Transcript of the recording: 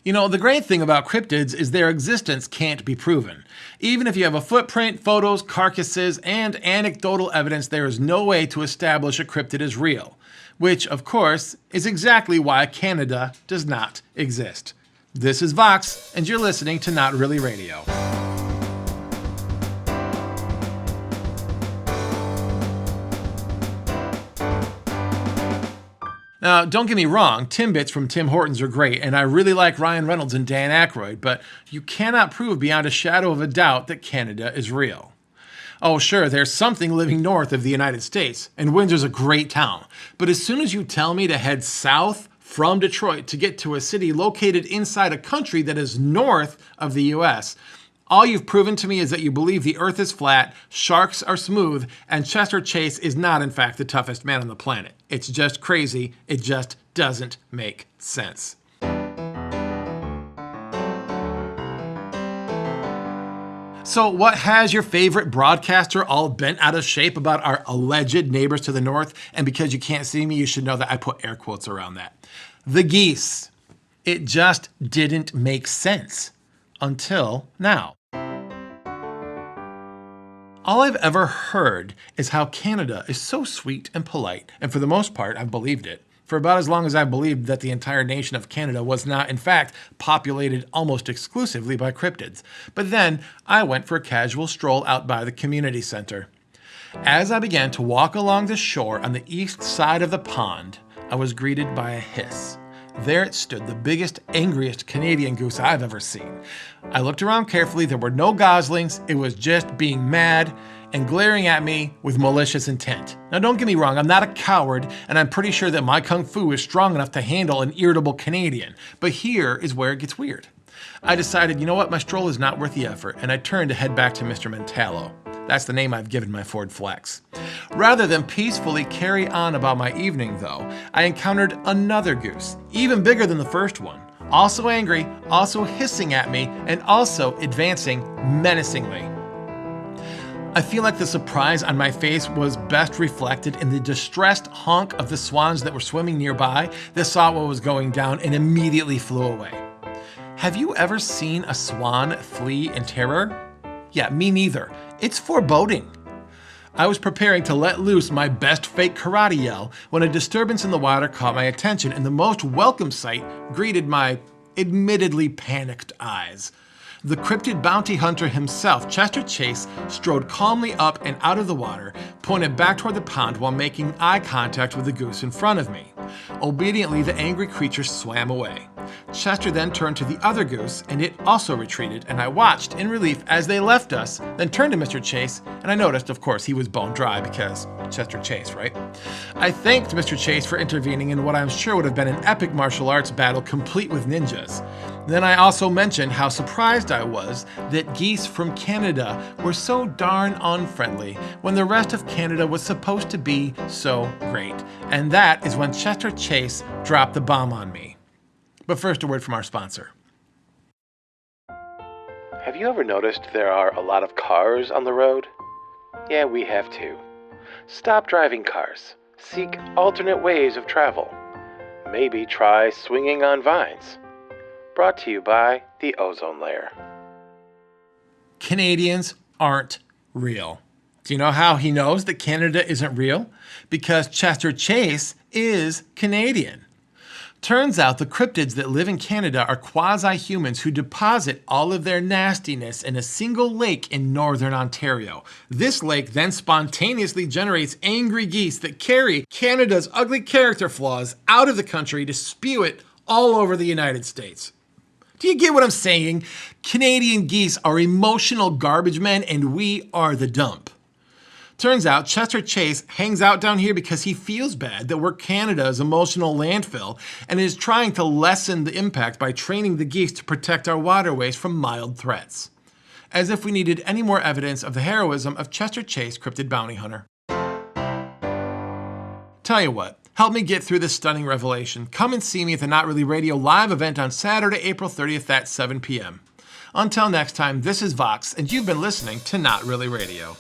You know, the great thing about cryptids is their existence can't be proven. Even if you have a footprint, photos, carcasses, and anecdotal evidence, there is no way to establish a cryptid is real. Which, of course, is exactly why Canada does not exist. This is Vox, and you're listening to Not Really Radio. Now, don't get me wrong, timbits from Tim Hortons are great, and I really like Reynolds and Dan Akroyd, but you cannot prove beyond a shadow of a doubt that Canada is real. Oh, sure, there's something living north of the United States, and Windsor's a great town, but as soon as you tell me to head south from Detroit to get to a city located inside a country that is north of the US, all you've proven to me is that you believe the earth is flat, sharks are smooth, and Chester Chase is not, in fact, the toughest man on the planet. It's just crazy. It just doesn't make sense. So what has your favorite broadcaster all bent out of shape about our alleged neighbors to the north? And because you can't see me, you should know that I put air quotes around that. The geese. It just didn't make sense until now. All I've ever heard is how Canada is so sweet and polite, and for the most part, I've believed it. For about as long as I've believed that the entire nation of Canada was not, in fact, populated almost exclusively by cryptids. But then I went for a casual stroll out by the community center. As I began to walk along the shore on the east side of the pond, I was greeted by a hiss. There it stood, the biggest, angriest Canadian goose I've ever seen. I looked around carefully. There were no goslings. It was just being mad and glaring at me with malicious intent. Now, don't get me wrong. I'm not a coward, and I'm pretty sure that my kung fu is strong enough to handle an irritable Canadian. But here is where it gets weird. I decided, you know what? My stroll is not worth the effort, and I turned to head back to Mr. Mentallo. That's the name I've given my Ford Flex. Rather than peacefully carry on about my evening, though, I encountered another goose, even bigger than the first one, also angry, also hissing at me, and also advancing menacingly. I feel like the surprise on my face was best reflected in the distressed honk of the swans that were swimming nearby that saw what was going down and immediately flew away. Have you ever seen a swan flee in terror? Yeah, me neither. It's foreboding. I was preparing to let loose my best fake karate yell when a disturbance in the water caught my attention, and the most welcome sight greeted my admittedly panicked eyes. The cryptid bounty hunter himself, Chester Chase, strode calmly up and out of the water, pointed back toward the pond while making eye contact with the goose in front of me. Obediently, the angry creature swam away. Chester then turned to the other goose, and it also retreated, and I watched in relief as they left us, then turned to Mr. Chase, and I noticed, of course, he was bone dry because Chester Chase, right? I thanked Mr. Chase for intervening in what I'm sure would have been an epic martial arts battle complete with ninjas. Then I also mentioned how surprised I was that geese from Canada were so darn unfriendly when the rest of Canada was supposed to be so great. And that is when Chester Chase dropped the bomb on me. But first, a word from our sponsor. Have you ever noticed there are a lot of cars on the road? Yeah, we have too. Stop driving cars. Seek alternate ways of travel. Maybe try swinging on vines. Brought to you by the ozone layer. Canadians aren't real. Do you know how he knows that Canada isn't real? Because Chester Chase is Canadian. Turns out the cryptids that live in Canada are quasi-humans who deposit all of their nastiness in a single lake in northern Ontario. This lake then spontaneously generates angry geese that carry Canada's ugly character flaws out of the country to spew it all over the United States. Do you get what I'm saying? Canadian geese are emotional garbage men, and we are the dump. Turns out Chester Chase hangs out down here because he feels bad that we're Canada's emotional landfill and is trying to lessen the impact by training the geese to protect our waterways from mild threats. As if we needed any more evidence of the heroism of Chester Chase, cryptid bounty hunter. Tell you what, help me get through this stunning revelation. Come and see me at the Not Really Radio live event on Saturday, April 30th at 7 p.m. Until next time, this is Vox, and you've been listening to Not Really Radio.